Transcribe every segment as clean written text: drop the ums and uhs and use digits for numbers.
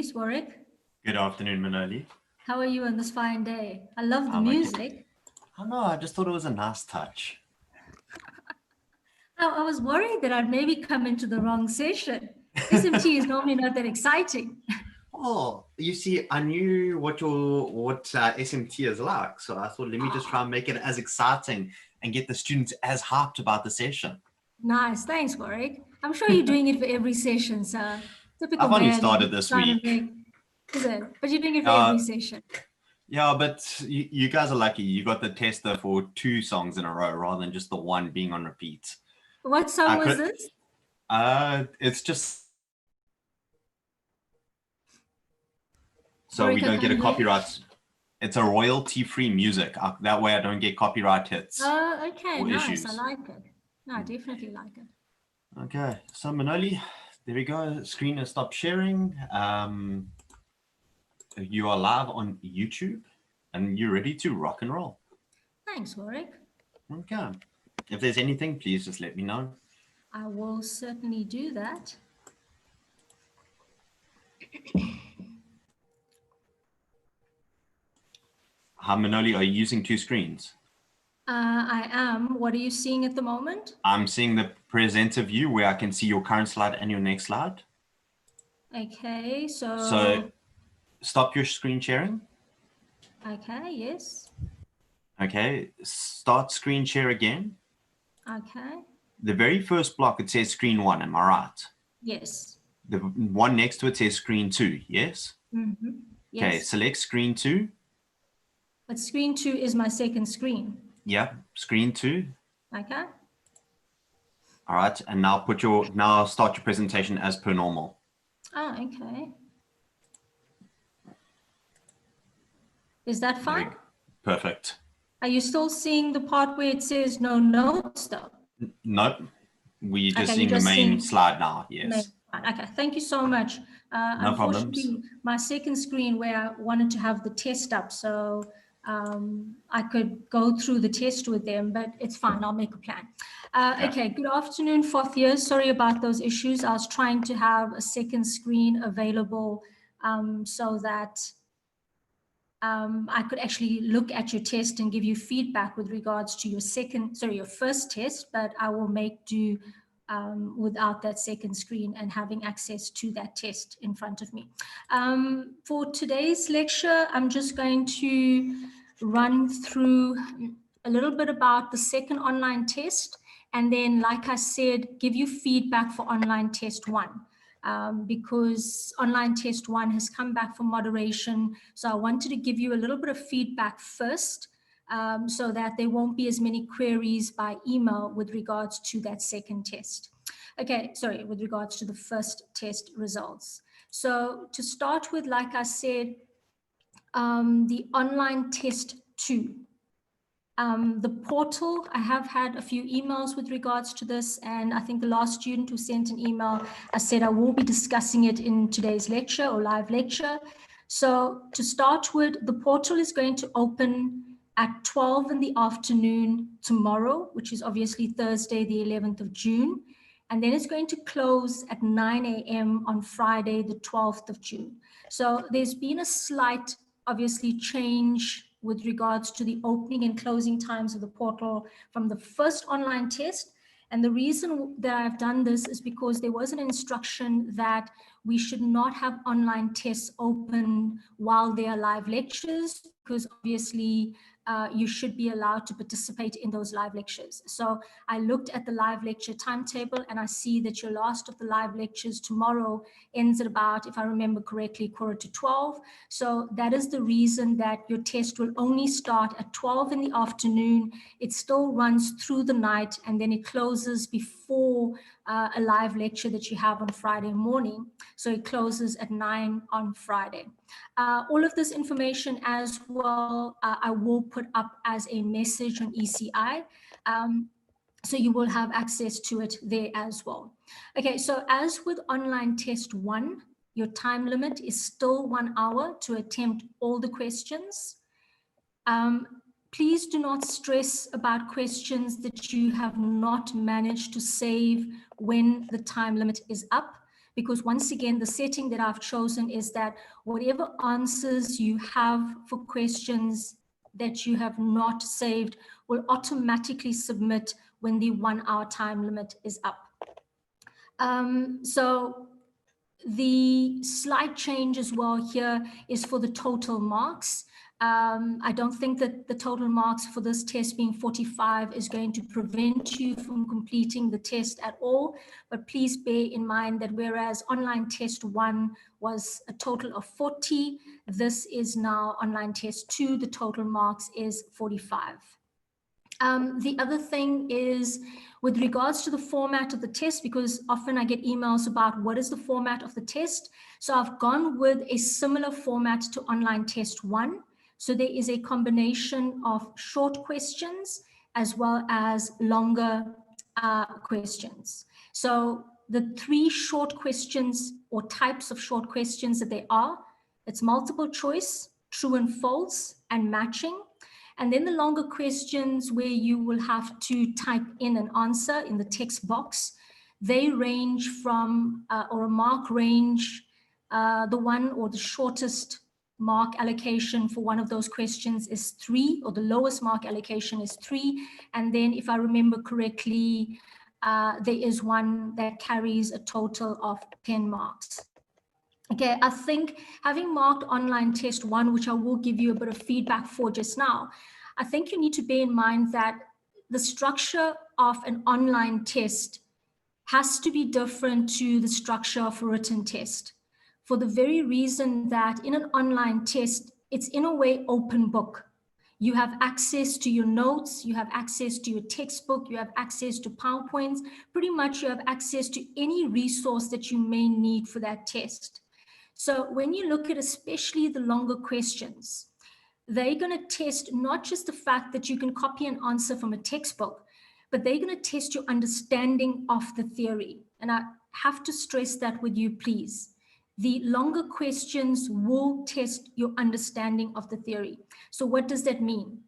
Please, Warwick. Good afternoon, Manoli. How are you on this fine day? I love the I'm okay. music. I know, I just thought it was a nice touch. I was worried that I'd maybe come into the wrong session. SMT is normally not that exciting. Oh, you see, I knew what SMT is like, so I thought, let me just try and make it as exciting and get the students as hyped about the session. Nice, thanks, Warwick. I'm sure you're doing it for every session, so typical I've only man, started this week. Is it? But you're doing it for every session. Yeah, but you guys are lucky. You got the tester for 2 songs in a row rather than just the one being on repeat. What song was this? It's just so Warwick, we don't get a copyright. It's a royalty-free music. That way I don't get copyright hits. Oh, okay, nice. Issues. I like it. No, I definitely like it. Okay, so Manoli, there we go. Screen has stopped sharing. You are live on YouTube and you're ready to rock and roll. Thanks, Warwick. Okay. If there's anything, please just let me know. I will certainly do that. Hi, Manoli, are you using 2 screens? I am. What are you seeing at the moment? I'm seeing the presenter view where I can see your current slide and your next slide. Okay, So stop your screen sharing. Okay, yes. Okay, start screen share again. Okay. The very first block, it says screen 1, am I right? Yes. The one next to it says screen 2, yes? Mm-hmm. Yes. Okay, select screen 2. But screen 2 is my second screen. Yep, screen 2. Okay. All right, and now start your presentation as per normal. Oh, okay. Is that fine? Perfect. Are you still seeing the part where it says no notes though? Nope. We're just seeing the main slide now, yes. Okay, thank you so much. No problems. Unfortunately, my second screen where I wanted to have the test up, so I could go through the test with them, but it's fine, I'll make a plan. Okay, good afternoon, 4th years. Sorry about those issues. I was trying to have a second screen available so that I could actually look at your test and give you feedback with regards to your first test, but I will make do without that second screen and having access to that test in front of me. For today's lecture, I'm just going to run through a little bit about the second online test, and then, like I said, give you feedback for online test 1. Because online test 1 has come back for moderation. So I wanted to give you a little bit of feedback first so that there won't be as many queries by email with regards to that second test. Okay, sorry, with regards to the first test results. So to start with, like I said, the online test 2. The portal, I have had a few emails with regards to this, and I think the last student who sent an email, I said I will be discussing it in today's lecture or live lecture. So to start with, the portal is going to open at 12 in the afternoon tomorrow, which is obviously Thursday, the 11th of June. And then it's going to close at 9 a.m. on Friday, the 12th of June. So there's been a slight, obviously, change with regards to the opening and closing times of the portal from the first online test. And the reason that I've done this is because there was an instruction that we should not have online tests open while they are live lectures, because obviously you should be allowed to participate in those live lectures. So I looked at the live lecture timetable and I see that your last of the live lectures tomorrow ends at about, if I remember correctly, 11:45. So that is the reason that your test will only start at 12 in the afternoon. It still runs through the night and then it closes before a live lecture that you have on Friday morning. So it closes at 9 on Friday. All of this information as well, I will put up as a message on ECI. So you will have access to it there as well. Okay, so as with online test 1, your time limit is still 1 hour to attempt all the questions. Please do not stress about questions that you have not managed to save when the time limit is up, because once again, the setting that I've chosen is that whatever answers you have for questions that you have not saved will automatically submit when the 1 hour time limit is up. So the slight change as well here is for the total marks. I don't think that the total marks for this test being 45 is going to prevent you from completing the test at all, but please bear in mind that whereas online test 1 was a total of 40, this is now online test 2, the total marks is 45. The other thing is with regards to the format of the test, because often I get emails about what is the format of the test. So I've gone with a similar format to online test 1. So there is a combination of short questions as well as longer questions. So the 3 short questions or types of short questions that they are, it's multiple choice, true and false, and matching. And then the longer questions where you will have to type in an answer in the text box, they range from, or a mark range, the one or the shortest mark allocation for one of those questions is 3, or the lowest mark allocation is 3. And then if I remember correctly, there is one that carries a total of 10 marks. Okay, I think having marked online test 1, which I will give you a bit of feedback for just now, I think you need to bear in mind that the structure of an online test has to be different to the structure of a written test, for the very reason that in an online test, it's in a way open book. You have access to your notes, you have access to your textbook, you have access to PowerPoints, pretty much you have access to any resource that you may need for that test. So when you look at especially the longer questions, they're going to test not just the fact that you can copy an answer from a textbook, but they're going to test your understanding of the theory. And I have to stress that with you, please. The longer questions will test your understanding of the theory. So what does that mean?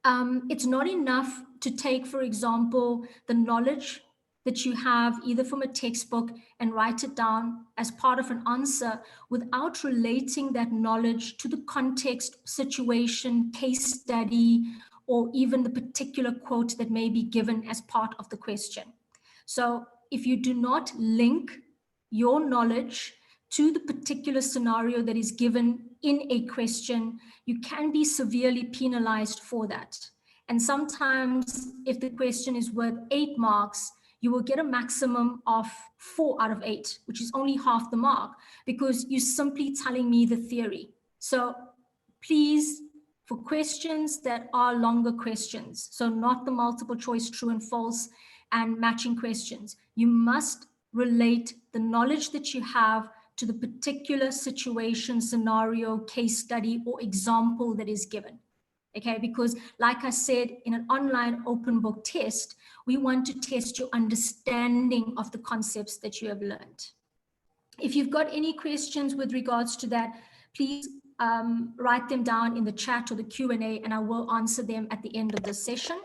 It's not enough to take, for example, the knowledge that you have either from a textbook and write it down as part of an answer without relating that knowledge to the context, situation, case study, or even the particular quote that may be given as part of the question. So if you do not link your knowledge to the particular scenario that is given in a question, you can be severely penalized for that. And sometimes if the question is worth 8 marks, you will get a maximum of 4 out of 8, which is only half the mark, because you're simply telling me the theory. So please, for questions that are longer questions, so not the multiple choice true and false and matching questions, you must relate the knowledge that you have to the particular situation, scenario, case study, or example that is given. Okay, because like I said, in an online open book test, we want to test your understanding of the concepts that you have learned. If you've got any questions with regards to that, please write them down in the chat or the Q&A, and I will answer them at the end of this session.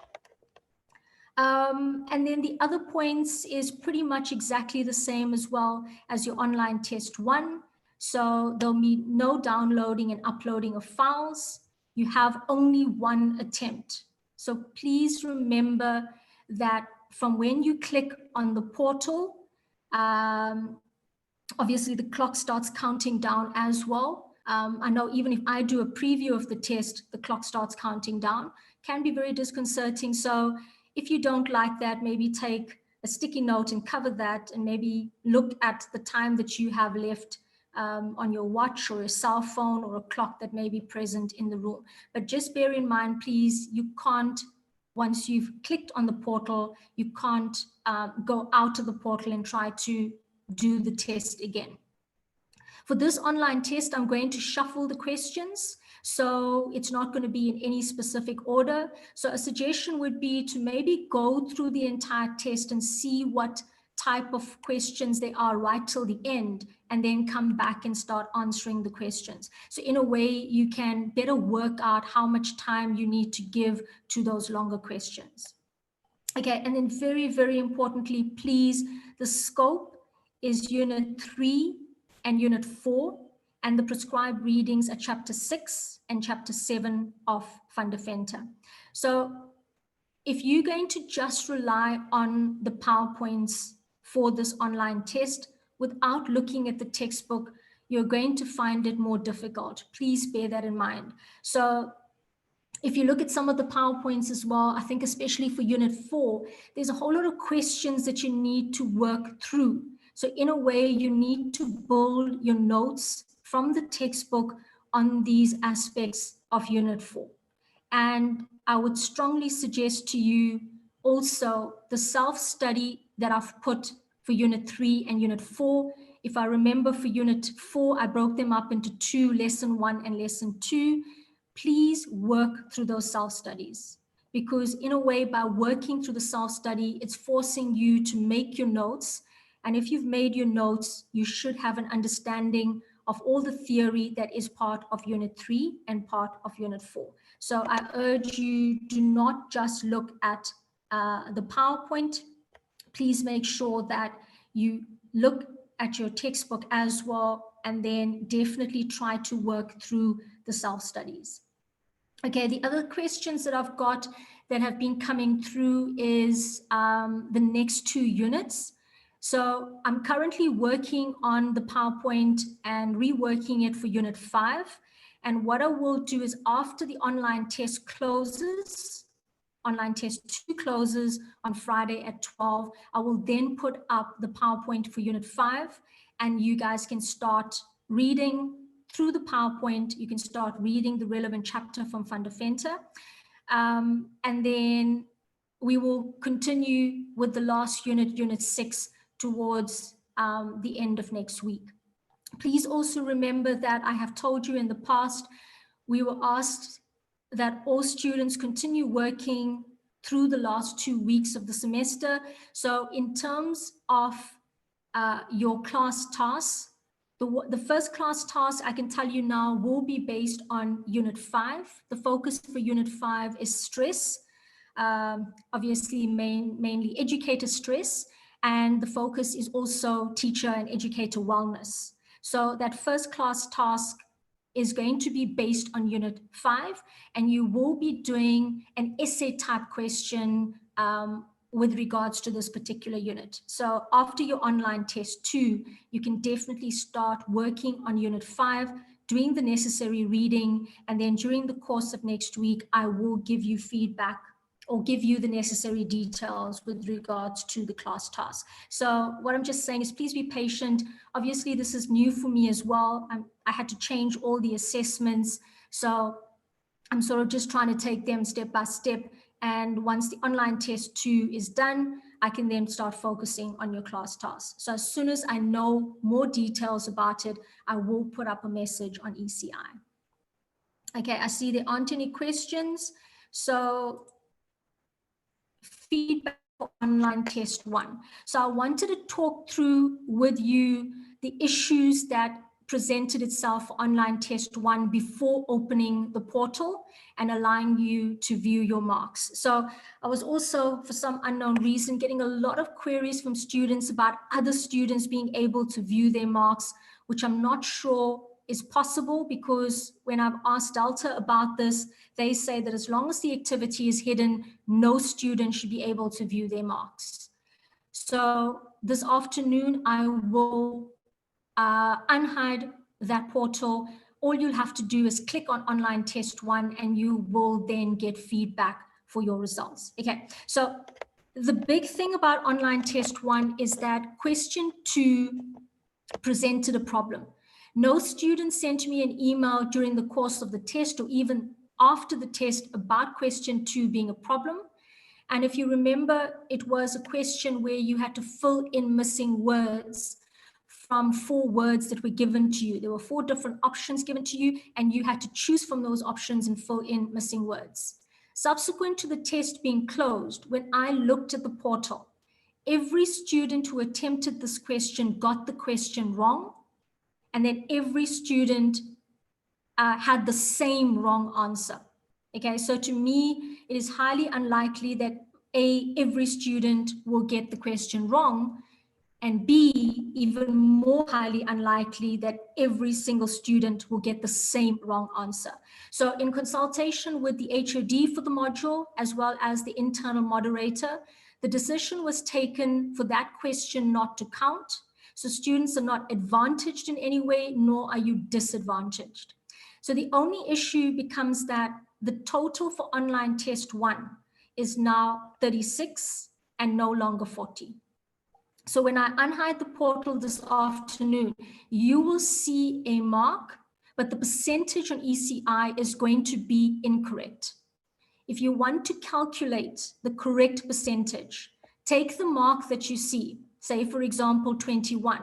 And then the other points is pretty much exactly the same as well as your online test 1. So there'll be no downloading and uploading of files. You have only 1 attempt. So please remember that from when you click on the portal, obviously the clock starts counting down as well. I know even if I do a preview of the test, the clock starts counting down. Can be very disconcerting. So if you don't like that, maybe take a sticky note and cover that, and maybe look at the time that you have left on your watch or a cell phone or a clock that may be present in the room. But just bear in mind, please, you can't, once you've clicked on the portal, you can't go out of the portal and try to do the test again. For this online test, I'm going to shuffle the questions, so it's not going to be in any specific order. So a suggestion would be to maybe go through the entire test and see what type of questions they are right till the end, and then come back and start answering the questions. So in a way, you can better work out how much time you need to give to those longer questions. Okay, and then very, very importantly, please, the scope is Unit 3 and Unit 4, and the prescribed readings are Chapter 6 and Chapter 7 of Fundamenta. So if you're going to just rely on the PowerPoints for this online test without looking at the textbook, you're going to find it more difficult. Please bear that in mind. So if you look at some of the PowerPoints as well, I think especially for Unit 4, there's a whole lot of questions that you need to work through. So in a way, you need to build your notes from the textbook on these aspects of Unit 4. And I would strongly suggest to you also the self-study that I've put for Unit 3 and Unit 4. If I remember, for Unit 4, I broke them up into 2, Lesson 1 and Lesson 2. Please work through those self-studies, because in a way, by working through the self-study, it's forcing you to make your notes. And if you've made your notes, you should have an understanding of all the theory that is part of Unit 3 and part of Unit 4. So I urge you, do not just look at the PowerPoint. Please make sure that you look at your textbook as well, and then definitely try to work through the self-studies. Okay, the other questions that I've got that have been coming through is the next 2 units. So I'm currently working on the PowerPoint and reworking it for Unit 5. And what I will do is, after the online test closes, online test 2 closes on Friday at 12, I will then put up the PowerPoint for Unit 5, and you guys can start reading through the PowerPoint. You can start reading the relevant chapter from Fundamenta. And then we will continue with the last unit, Unit 6, towards the end of next week. Please also remember that I have told you in the past, we were asked that all students continue working through the last 2 weeks of the semester. So in terms of your class tasks, the first class task, I can tell you now, will be based on Unit 5. The focus for Unit 5 is stress, obviously mainly educator stress, and the focus is also teacher and educator wellness. So that first class task is going to be based on Unit 5, and you will be doing an essay type question with regards to this particular unit. So after your online test 2, you can definitely start working on Unit 5, doing the necessary reading, and then during the course of next week, I will give you feedback or give you the necessary details with regards to the class task. So what I'm just saying is, please be patient. Obviously, this is new for me as well. I had to change all the assessments. So I'm sort of just trying to take them step by step. And once the online test 2 is done, I can then start focusing on your class tasks. So as soon as I know more details about it, I will put up a message on ECI. Okay, I see there aren't any questions. So feedback for online test 1. So I wanted to talk through with you the issues that presented itself for online test 1 before opening the portal and allowing you to view your marks. So I was also, for some unknown reason, getting a lot of queries from students about other students being able to view their marks, which I'm not sure is possible, because when I've asked Delta about this, they say that as long as the activity is hidden, no student should be able to view their marks. So this afternoon, I will unhide that portal. All you'll have to do is click on online test 1, and you will then get feedback for your results. Okay, so the big thing about online test 1 is that question 2 presented a problem. No student sent me an email during the course of the test or even after the test about question 2 being a problem. And if you remember, it was a question where you had to fill in missing words from 4 words that were given to you. There were 4 different options given to you, and you had to choose from those options and fill in missing words. Subsequent to the test being closed, when I looked at the portal, every student who attempted this question got the question wrong, and then every student had the same wrong answer. Okay, so to me, it is highly unlikely that every student will get the question wrong. and B, even more highly unlikely that every single student will get the same wrong answer. So in consultation with the HOD for the module, as well as the internal moderator, the decision was taken for that question not to count. So students are not advantaged in any way, nor are you disadvantaged. So the only issue becomes that the total for online test 1 is now 36 and no longer 40. So when I unhide the portal this afternoon, you will see a mark, but the percentage on ECI is going to be incorrect. If you want to calculate the correct percentage, take the mark that you see, say for example 21,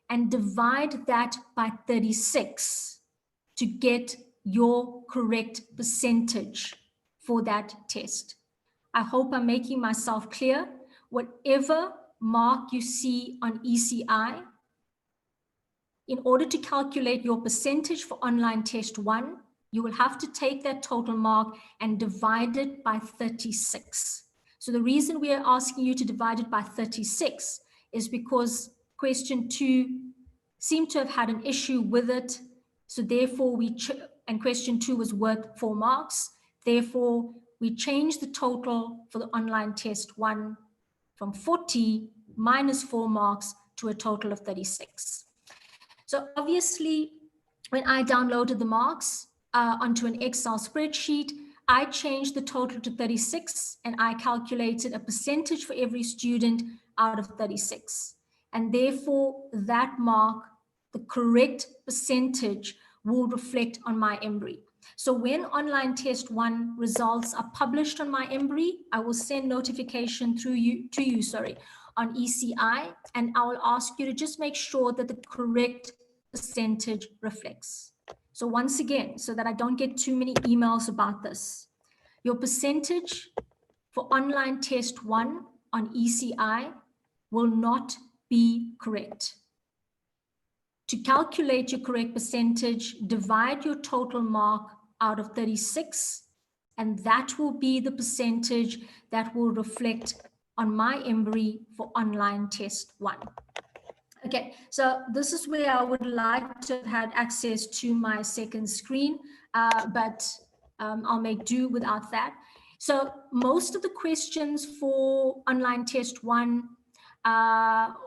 and divide that by 36 to get your correct percentage for that test. I hope I'm making myself clear. Whatever mark you see on ECI, in order to calculate your percentage for online test 1, you will have to take that total mark and divide it by 36. So the reason we are asking you to divide it by 36 is because question 2 seemed to have had an issue with it. So therefore and question 2 was worth 4 marks. Therefore, we changed the total for the online test 1 from 40 minus 4 marks to a total of 36. So obviously, when I downloaded the marks onto an Excel spreadsheet, I changed the total to 36 and I calculated a percentage for every student out of 36. And therefore, that mark, the correct percentage, will reflect on my Embry. So when online test 1 results are published on my Embry, I will send notification to you on ECI, and I will ask you to just make sure that the correct percentage reflects. So once again, so that I don't get too many emails about this, your percentage for online test 1 on ECI will not be correct. To calculate your correct percentage, divide your total mark out of 36, and that will be the percentage that will reflect on my Embry for online test 1. Okay, so this is where I would like to have had access to my second screen, but I'll make do without that. So most of the questions for online test 1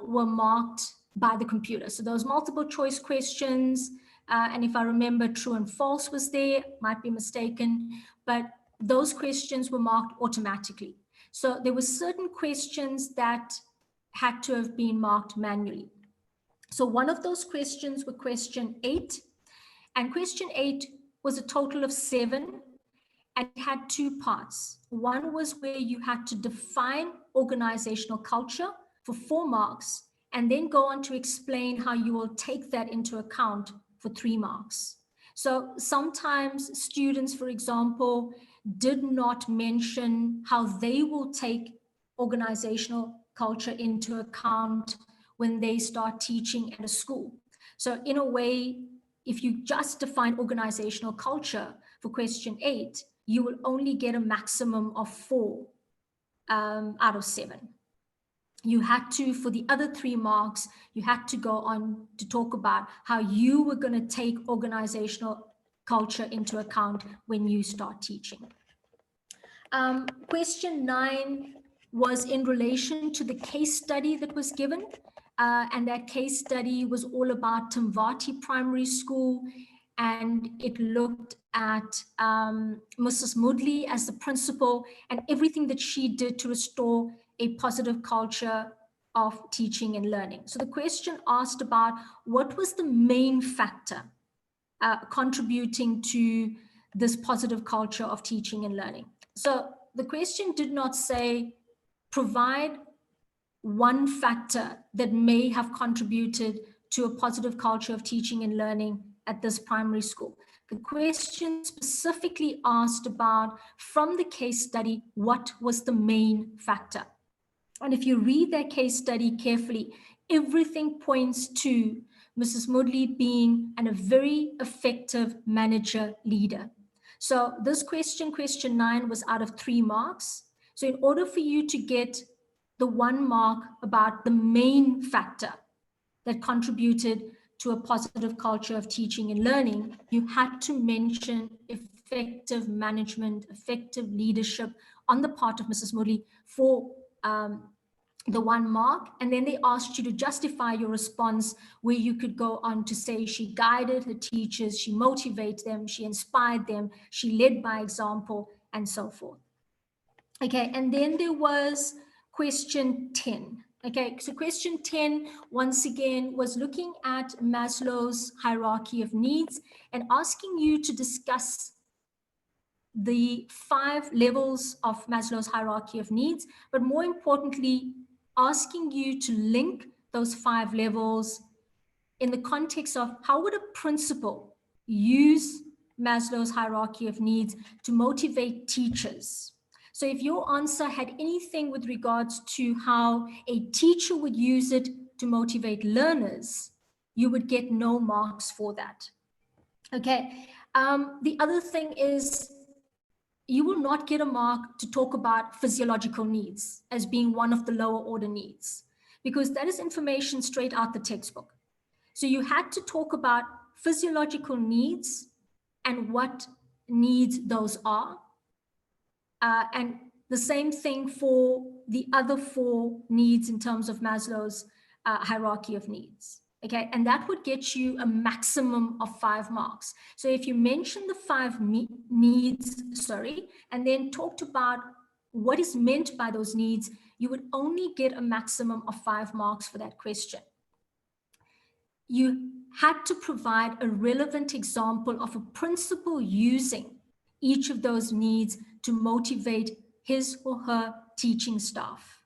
were marked by the computer. So those multiple choice questions, and if I remember, true and false was there, might be mistaken, but those questions were marked automatically. So there were certain questions that had to have been marked manually. So one of those questions were question 8, and question 8 was a total of 7, and it had 2 parts. One was where you had to define organizational culture for 4 marks, and then go on to explain how you will take that into account for 3 marks. So sometimes students, for example, did not mention how they will take organizational culture into account when they start teaching at a school. So in a way, if you just define organizational culture for question 8, you will only get a maximum of 4 out of 7. You had to, for the other 3 marks, you had to go on to talk about how you were going to take organizational culture into account when you start teaching. Question 9 was in relation to the case study that was given. And that case study was all about Timvati Primary School, and it looked at Mrs. Moodley as the principal and everything that she did to restore a positive culture of teaching and learning. So the question asked about what was the main factor contributing to this positive culture of teaching and learning. So the question did not say provide one factor that may have contributed to a positive culture of teaching and learning at this primary school. The question specifically asked about, from the case study, what was the main factor? And if you read that case study carefully, everything points to Mrs. Moodley being a very effective manager leader. So this question, question 9, was out of 3 marks. So in order for you to get the 1 mark about the main factor that contributed to a positive culture of teaching and learning, you had to mention effective management, effective leadership on the part of Mrs. Moodley for the 1 mark. And then they asked you to justify your response, where you could go on to say she guided her teachers, she motivated them, she inspired them, she led by example, and so forth. Okay, and then there was question 10. Okay, so question 10, once again, was looking at Maslow's hierarchy of needs and asking you to discuss the 5 levels of Maslow's hierarchy of needs, but more importantly, asking you to link those 5 levels in the context of how would a principal use Maslow's hierarchy of needs to motivate teachers. So if your answer had anything with regards to how a teacher would use it to motivate learners, you would get no marks for that. Okay. The other thing is you will not get a mark to talk about physiological needs as being one of the lower order needs, because that is information straight out the textbook. So you had to talk about physiological needs and what needs those are. And the same thing for the other 4 needs in terms of Maslow's hierarchy of needs. Okay, and that would get you a maximum of 5 marks. So if you mention the 5 needs, and then talked about what is meant by those needs, you would only get a maximum of 5 marks for that question. You had to provide a relevant example of a principal using each of those needs to motivate his or her teaching staff.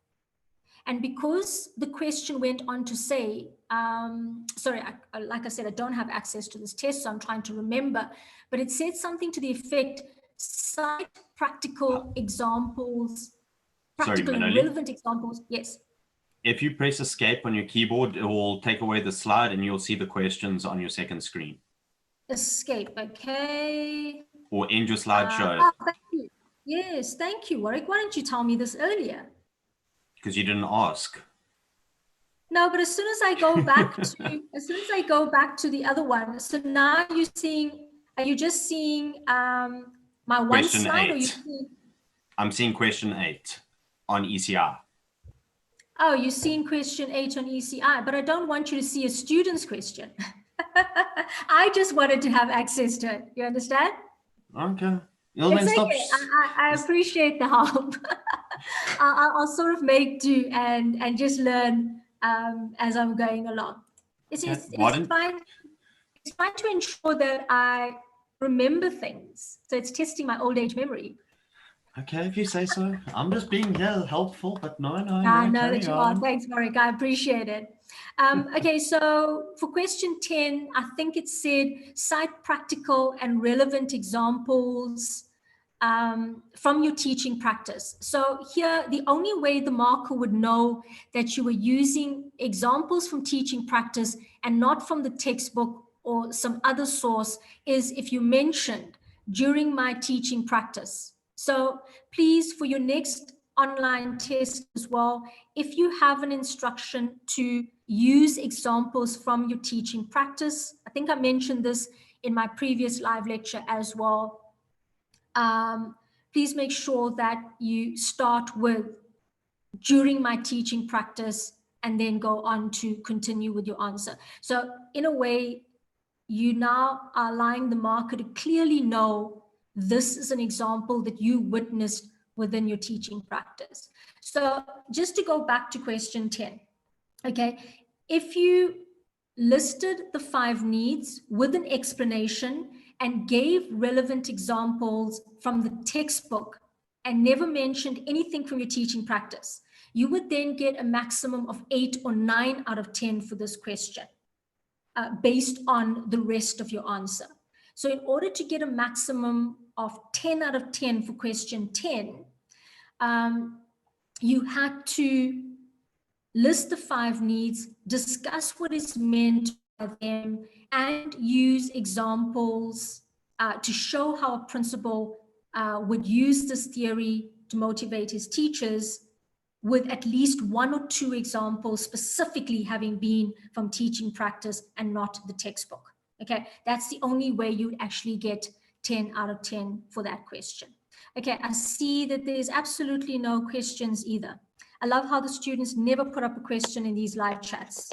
And because the question went on to say, like I said, I don't have access to this test, so I'm trying to remember, but it said something to the effect, cite practical examples, practical and relevant examples. Yes. If you press escape on your keyboard, it will take away the slide and you'll see the questions on your second screen. Escape, okay. Or end your slideshow. Thank you. Yes, thank you, Warwick. Why didn't you tell me this earlier? Because you didn't ask. No, but as soon as I go back to the other one, so now are you just seeing my Question one slide? 8. I'm seeing question 8 on ECI. Oh, you're seeing question 8 on ECI, but I don't want you to see a student's question. I just wanted to have access to it. You understand? Okay. It's okay. I appreciate the help. I'll sort of make do and just learn as I'm going along. It's fine. It's fine to ensure that I remember things. So it's testing my old age memory. Okay, if you say so. I'm just being helpful, but no. I know that you are. Thanks, Warwick. I appreciate it. Okay, so for question 10, I think it said cite practical and relevant examples from your teaching practice. So here, the only way the marker would know that you were using examples from teaching practice and not from the textbook or some other source is if you mentioned during my teaching practice. So please, for your next online test as well, if you have an instruction to use examples from your teaching practice, I think I mentioned this in my previous live lecture as well. Please make sure that you start with during my teaching practice and then go on to continue with your answer. So in a way, you now are allowing the marker to clearly know this is an example that you witnessed within your teaching practice. So just to go back to question 10, okay, if you listed the 5 needs with an explanation and gave relevant examples from the textbook and never mentioned anything from your teaching practice, you would then get a maximum of 8 or 9 out of 10 for this question based on the rest of your answer. So in order to get a maximum of 10 out of 10 for question 10, you had to list the 5 needs, discuss what is meant by them, and use examples to show how a principal would use this theory to motivate his teachers with at least 1 or 2 examples specifically having been from teaching practice and not the textbook. Okay, that's the only way you'd actually get 10 out of 10 for that question. Okay, I see that there's absolutely no questions either. I love how the students never put up a question in these live chats.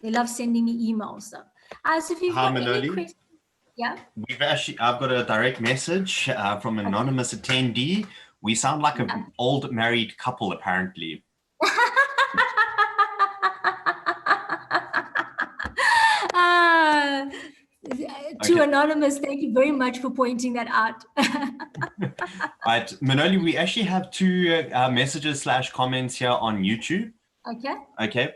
They love sending me emails though. So if you've got any questions, yeah. I've got a direct message from an anonymous attendee. We sound like an old married couple, apparently. To Anonymous, thank you very much for pointing that out. Right, Manoli, we actually have 2 messages / comments here on YouTube. Okay.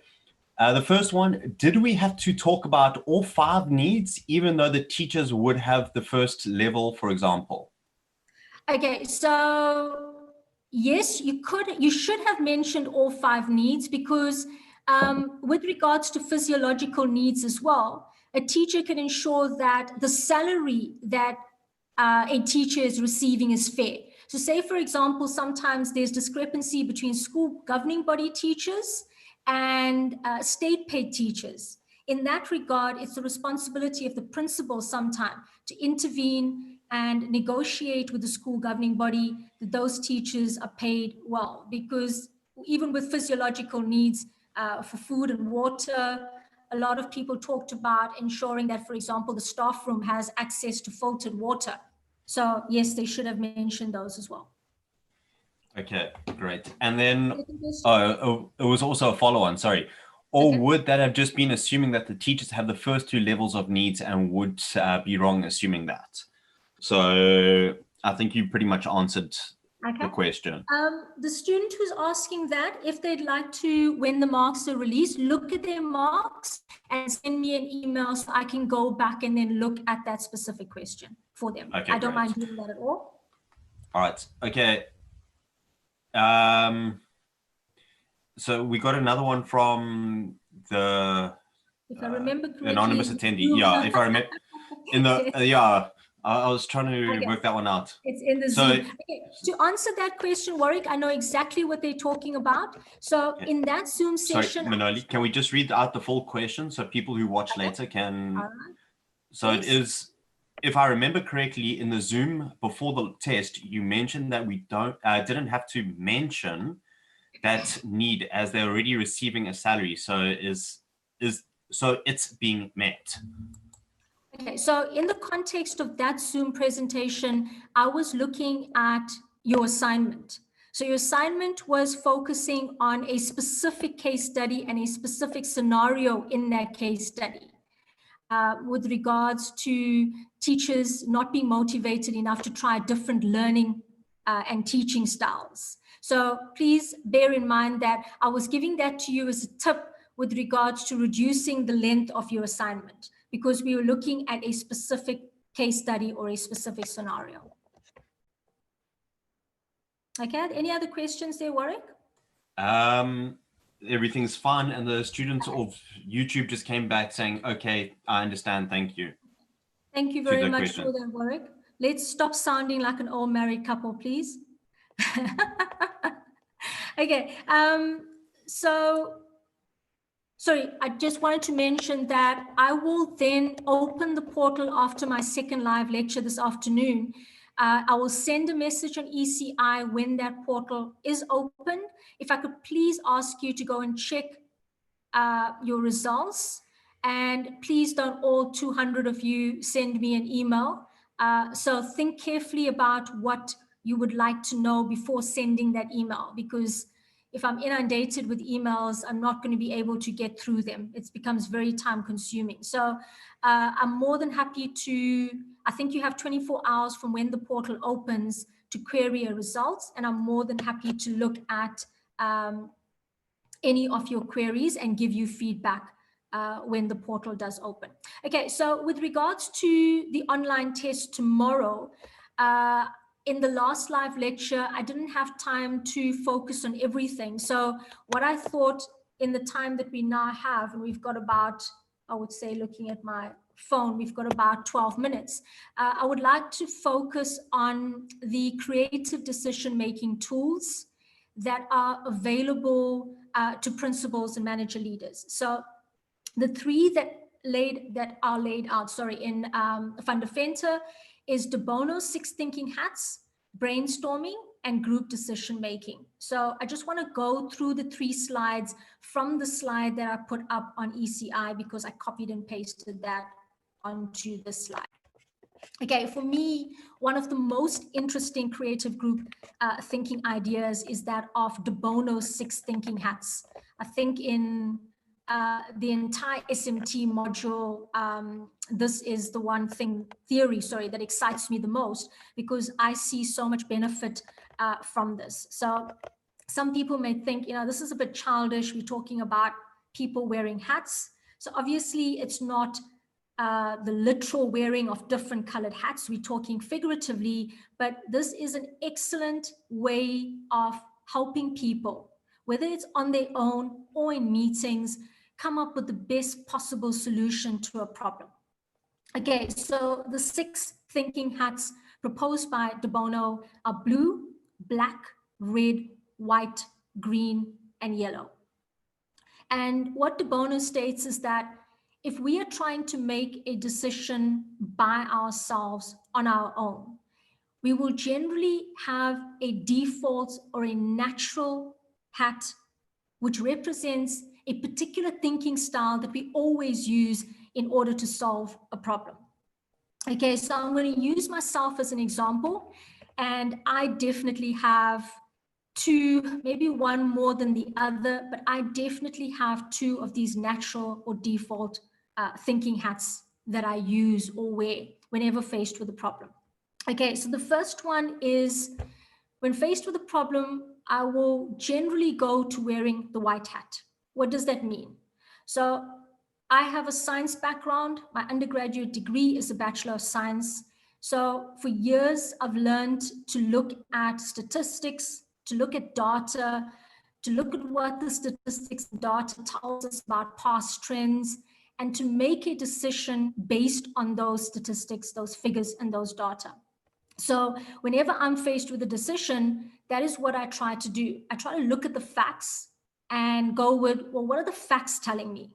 The first one, did we have to talk about all 5 needs, even though the teachers would have the first level, for example? Okay, so yes, you should have mentioned all 5 needs because with regards to physiological needs as well, a teacher can ensure that the salary that a teacher is receiving is fair. So say, for example, sometimes there's discrepancy between school governing body teachers and state paid teachers. In that regard, it's the responsibility of the principal sometimes to intervene and negotiate with the school governing body that those teachers are paid well, because even with physiological needs for food and water, a lot of people talked about ensuring that, for example, the staff room has access to filtered water. So yes, they should have mentioned those as well. Okay, great. And then, it was also a follow-on, sorry. Or would that have just been assuming that the teachers have the first 2 levels of needs and would be wrong assuming that? So I think you pretty much answered the question. The student who's asking that, if they'd like to, when the marks are released, look at their marks and send me an email so I can go back and then look at that specific question for them. I don't mind doing that at all. All right. Okay. So we got another one from the if I remember correctly, anonymous attendee. Yeah, if I remember in the I was trying to work that one out. It's in the Zoom. Okay. To answer that question, Warwick, I know exactly what they're talking about. So in that Zoom session, sorry, Manoli, can we just read out the full question so people who watch later can? So it is, if I remember correctly, in the Zoom before the test, you mentioned that we didn't have to mention that need as they're already receiving a salary. So so it's being met. Okay, so in the context of that Zoom presentation, I was looking at your assignment. So your assignment was focusing on a specific case study and a specific scenario in that case study with regards to teachers not being motivated enough to try different learning and teaching styles. So please bear in mind that I was giving that to you as a tip with regards to reducing the length of your assignment, because we were looking at a specific case study or a specific scenario. Okay, any other questions there, Warwick? Everything's fine. And the students of YouTube just came back saying, okay, I understand, thank you. Thank you very much for that, Warwick. Let's stop sounding like an old married couple, please. Okay, sorry, I just wanted to mention that I will then open the portal after my second live lecture this afternoon. I will send a message on ECI when that portal is open. If I could please ask you to go and check your results, and please don't all 200 of you send me an email. So think carefully about what you would like to know before sending that email, because if I'm inundated with emails, I'm not going to be able to get through them. It becomes very time consuming. So I'm more than happy to, I think you have 24 hours from when the portal opens to query your results. And I'm more than happy to look at any of your queries and give you feedback when the portal does open. Okay, so with regards to the online test tomorrow, in the last live lecture, I didn't have time to focus on everything. So what I thought in the time that we now have, and we've got about, I would say, looking at my phone, we've got about 12 minutes. I would like to focus on the creative decision-making tools that are available to principals and manager leaders. So the three that are laid out, in Fundafenta is De Bono's 6 thinking hats, brainstorming, and group decision making. So I just want to go through the 3 slides from the slide that I put up on ECI because I copied and pasted that onto the slide. Okay, for me, one of the most interesting creative group thinking ideas is that of De Bono's 6 thinking hats. I think in the entire SMT module, this is the one theory, that excites me the most because I see so much benefit from this. So some people may think, this is a bit childish. We're talking about people wearing hats. So obviously it's not the literal wearing of different colored hats. We're talking figuratively, but this is an excellent way of helping people, whether it's on their own or in meetings, come up with the best possible solution to a problem. Okay, so the 6 thinking hats proposed by De Bono are blue, black, red, white, green, and yellow. And what De Bono states is that if we are trying to make a decision by ourselves on our own, we will generally have a default or a natural hat which represents a particular thinking style that we always use in order to solve a problem. Okay, so I'm going to use myself as an example, and I definitely have 2, maybe one more than the other, but I definitely have 2 of these natural or default thinking hats that I use or wear whenever faced with a problem. Okay, so the first one is when faced with a problem, I will generally go to wearing the white hat. What does that mean? So I have a science background. My undergraduate degree is a Bachelor of Science. So for years, I've learned to look at statistics, to look at data, to look at what the statistics and data tells us about past trends, and to make a decision based on those statistics, those figures, and those data. So whenever I'm faced with a decision, that is what I try to do. I try to look at the facts and go with, well, what are the facts telling me?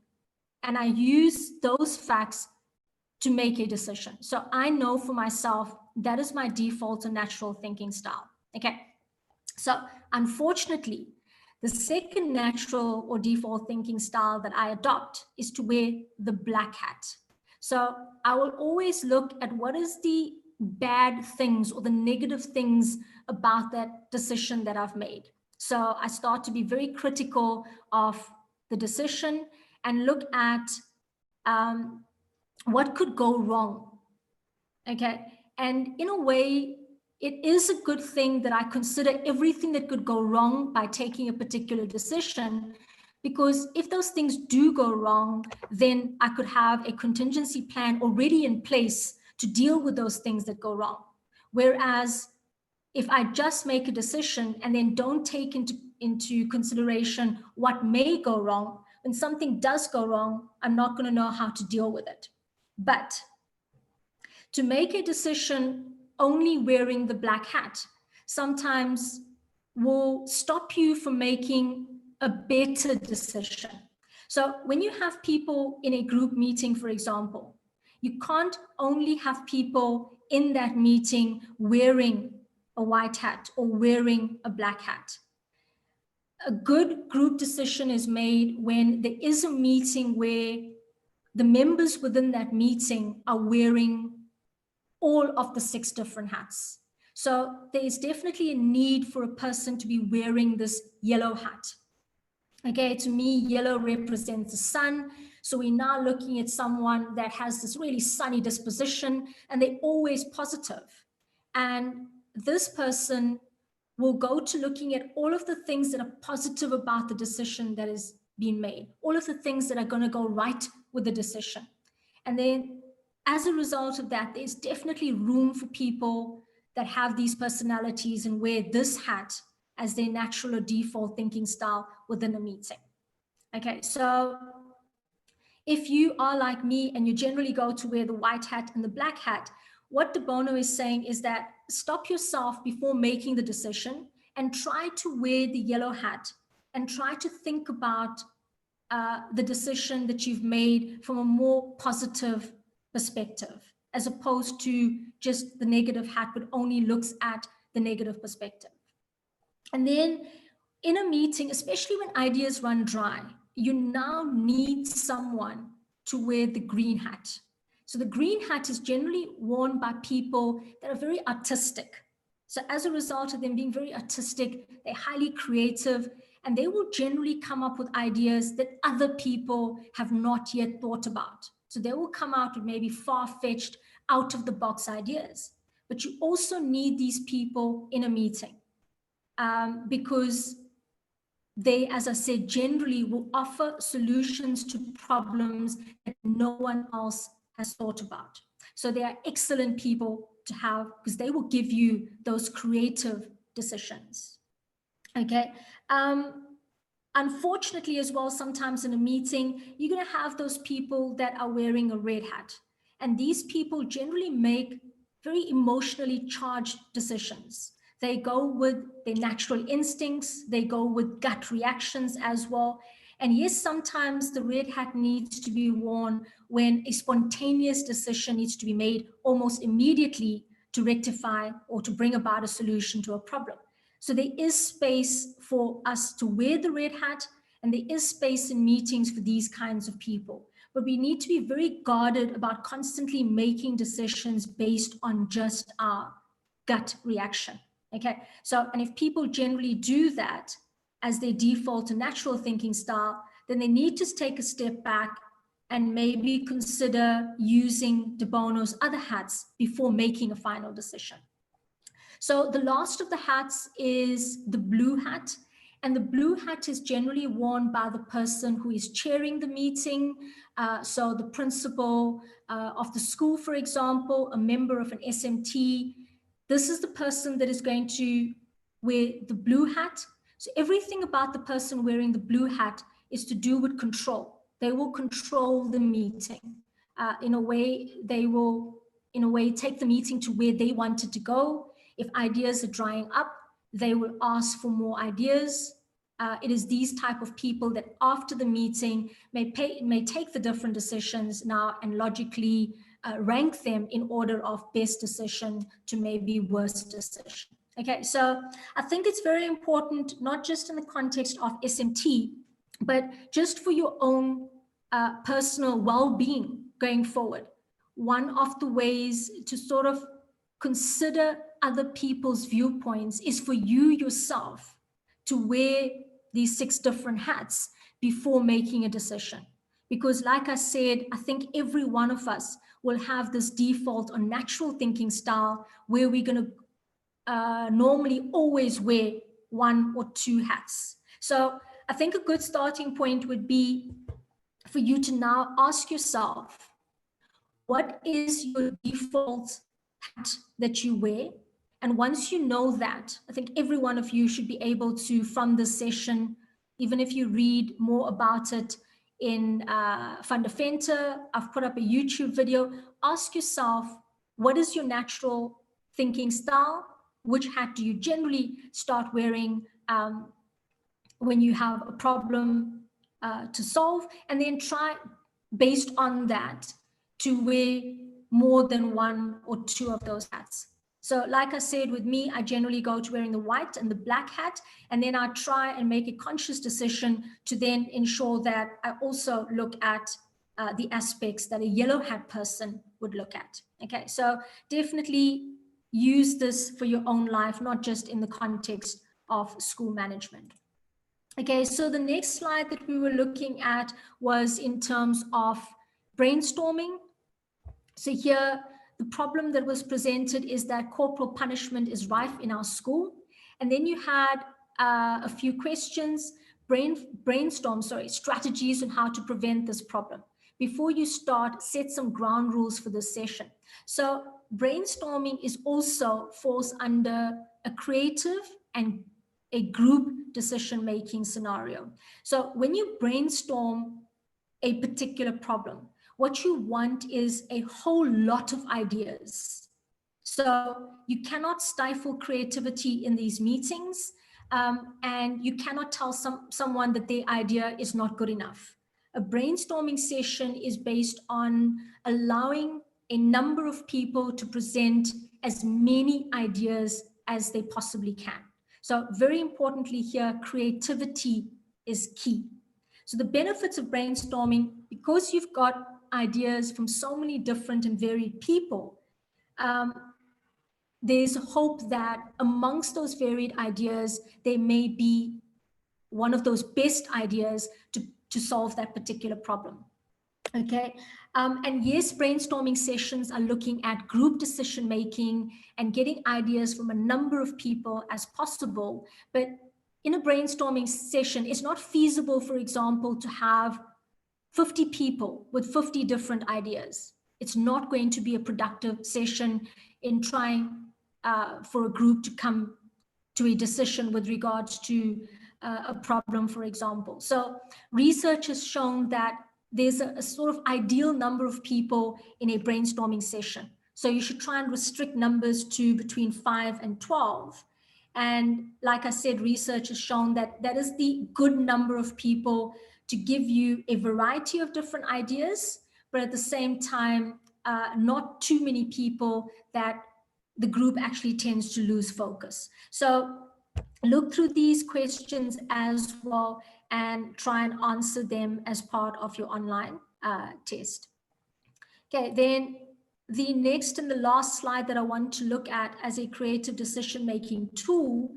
And I use those facts to make a decision. So I know for myself, that is my default and natural thinking style. Okay. So unfortunately, the second natural or default thinking style that I adopt is to wear the black hat. So I will always look at what is the bad things or the negative things about that decision that I've made. So I start to be very critical of the decision and look at what could go wrong. Okay. And in a way, it is a good thing that I consider everything that could go wrong by taking a particular decision, because if those things do go wrong, then I could have a contingency plan already in place to deal with those things that go wrong. Whereas if I just make a decision and then don't take into consideration what may go wrong, when something does go wrong, I'm not going to know how to deal with it. But to make a decision only wearing the black hat sometimes will stop you from making a better decision. So when you have people in a group meeting, for example, you can't only have people in that meeting wearing a white hat or wearing a black hat. A good group decision is made when there is a meeting where the members within that meeting are wearing all of the 6 different hats. So there is definitely a need for a person to be wearing this yellow hat. Okay, to me, yellow represents the sun. So we're now looking at someone that has this really sunny disposition and they're always positive. And this person will go to looking at all of the things that are positive about the decision that is being made, all of the things that are going to go right with the decision. And then as a result of that, there's definitely room for people that have these personalities and wear this hat as their natural or default thinking style within a meeting. Okay, so if you are like me and you generally go to wear the white hat and the black hat, what De Bono is saying is that stop yourself before making the decision and try to wear the yellow hat and try to think about the decision that you've made from a more positive perspective, as opposed to just the negative hat, but only looks at the negative perspective. And then in a meeting, especially when ideas run dry, you now need someone to wear the green hat. So the green hat is generally worn by people that are very artistic. So as a result of them being very artistic, they're highly creative, and they will generally come up with ideas that other people have not yet thought about. So they will come out with maybe far-fetched, out-of-the-box ideas. But you also need these people in a meeting because they, as I said, generally will offer solutions to problems that no one else has thought about. So they are excellent people to have because they will give you those creative decisions. Okay. Unfortunately, as well, sometimes in a meeting, you're going to have those people that are wearing a red hat. And these people generally make very emotionally charged decisions. They go with their natural instincts. They go with gut reactions as well. And yes, sometimes the red hat needs to be worn when a spontaneous decision needs to be made almost immediately to rectify or to bring about a solution to a problem. So there is space for us to wear the red hat, and there is space in meetings for these kinds of people. But we need to be very guarded about constantly making decisions based on just our gut reaction. Okay, so, and if people generally do that as their default and natural thinking style, then they need to take a step back and maybe consider using De Bono's other hats before making a final decision. So the last of the hats is the blue hat. And the blue hat is generally worn by the person who is chairing the meeting. So the principal of the school, for example, a member of an SMT. This is the person that is going to wear the blue hat. So everything about the person wearing the blue hat is to do with control. They will control the meeting. In a way, they will, in a way, take the meeting to where they want it to go. If ideas are drying up, they will ask for more ideas. It is these type of people that after the meeting may take the different decisions now and logically rank them in order of best decision to maybe worst decision. Okay, so I think it's very important, not just in the context of SMT, but just for your own personal well-being going forward. One of the ways to sort of consider other people's viewpoints is for you yourself to wear these 6 different hats before making a decision. Because like I said, I think every one of us will have this default or natural thinking style where we're going to normally always wear 1 or 2 hats. So I think a good starting point would be for you to now ask yourself, what is your default hat that you wear? And once you know that, I think every one of you should be able to, from this session, even if you read more about it in Fundamenta, I've put up a YouTube video, ask yourself, what is your natural thinking style? Which hat do you generally start wearing when you have a problem to solve? And then try, based on that, to wear more than 1 or 2 of those hats. So like I said, with me, I generally go to wearing the white and the black hat, and then I try and make a conscious decision to then ensure that I also look at the aspects that a yellow hat person would look at. Okay, so definitely use this for your own life, not just in the context of school management. Okay, so the next slide that we were looking at was in terms of brainstorming. So here, the problem that was presented is that corporal punishment is rife in our school. And then you had a few questions, brainstorm strategies on how to prevent this problem. Before you start, set some ground rules for this session. So brainstorming is also falls under a creative and a group decision-making scenario. So when you brainstorm a particular problem, what you want is a whole lot of ideas. So you cannot stifle creativity in these meetings. and you cannot tell someone that their idea is not good enough. A brainstorming session is based on allowing a number of people to present as many ideas as they possibly can. So very importantly here, creativity is key. So the benefits of brainstorming, because you've got ideas from so many different and varied people, there's hope that amongst those varied ideas, there may be one of those best ideas to solve that particular problem. Okay, and yes, brainstorming sessions are looking at group decision making and getting ideas from a number of people as possible. But in a brainstorming session, it's not feasible, for example, to have 50 people with 50 different ideas. It's not going to be a productive session in trying for a group to come to a decision with regards to a problem, for example. So research has shown that there's a sort of ideal number of people in a brainstorming session. So you should try and restrict numbers to between 5 and 12. And like I said, research has shown that that is the good number of people to give you a variety of different ideas, but at the same time, not too many people that the group actually tends to lose focus. So look through these questions as well and try and answer them as part of your online test. Okay, then the next and the last slide that I want to look at as a creative decision-making tool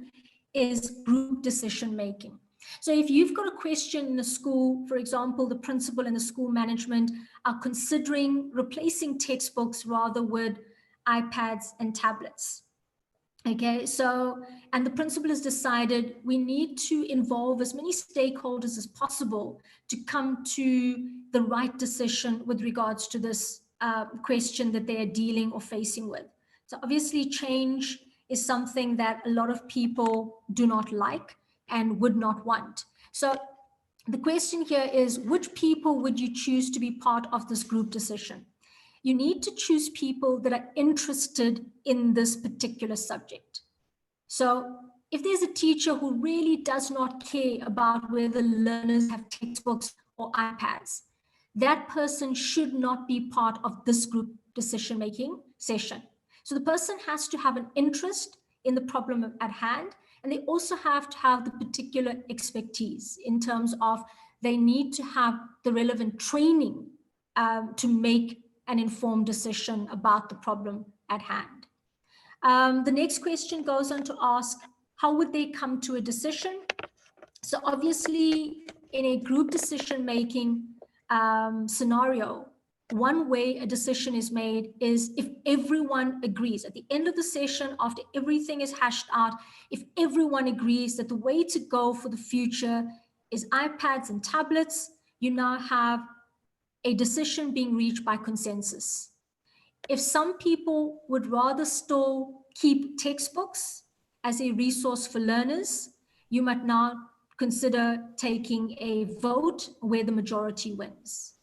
is group decision-making. So if you've got a question in the school, for example, the principal and the school management are considering replacing textbooks rather with iPads and tablets. Okay, so, and the principal has decided we need to involve as many stakeholders as possible to come to the right decision with regards to this question that they are dealing or facing with. So obviously change is something that a lot of people do not like and would not want. So the question here is, which people would you choose to be part of this group decision? You need to choose people that are interested in this particular subject. So if there's a teacher who really does not care about whether learners have textbooks or iPads, that person should not be part of this group decision-making session. So the person has to have an interest in the problem at hand, and they also have to have the particular expertise in terms of they need to have the relevant training to make an informed decision about the problem at hand. The next question goes on to ask, how would they come to a decision? So obviously, in a group decision-making scenario, one way a decision is made is if everyone agrees. At the end of the session, after everything is hashed out, if everyone agrees that the way to go for the future is iPads and tablets, you now have a decision being reached by consensus. If some people would rather still keep textbooks as a resource for learners, you might now consider taking a vote where the majority wins.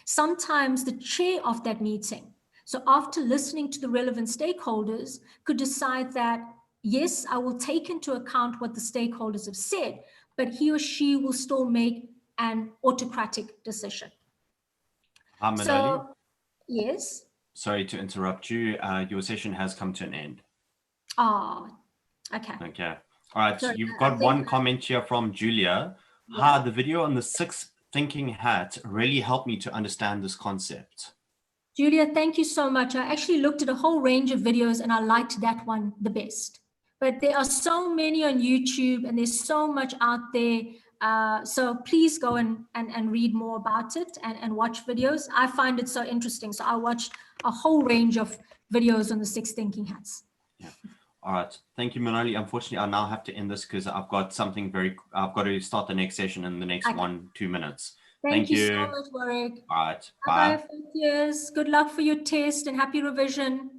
Sometimes the chair of that meeting, so after listening to the relevant stakeholders, could decide that, yes, I will take into account what the stakeholders have said, but he or she will still make an autocratic decision. So, yes. Sorry to interrupt you. Your session has come to an end. Oh, okay. Okay. All right. Sorry, you've got one comment here from Julia. Yeah. Hi, the video on the 6 thinking hat really helped me to understand this concept. Julia, thank you so much. I actually looked at a whole range of videos and I liked that one the best. But there are so many on YouTube and there's so much out there. So please go and read more about it and watch videos. I find it so interesting. So I watched a whole range of videos on the 6 thinking hats. Yeah. All right. Thank you, Manoli. Unfortunately, I now have to end this because I've got something I've got to start the next session in the next 1-2 minutes. Thank you so much, Warwick. All right. Bye. Bye. Good luck for your test and happy revision.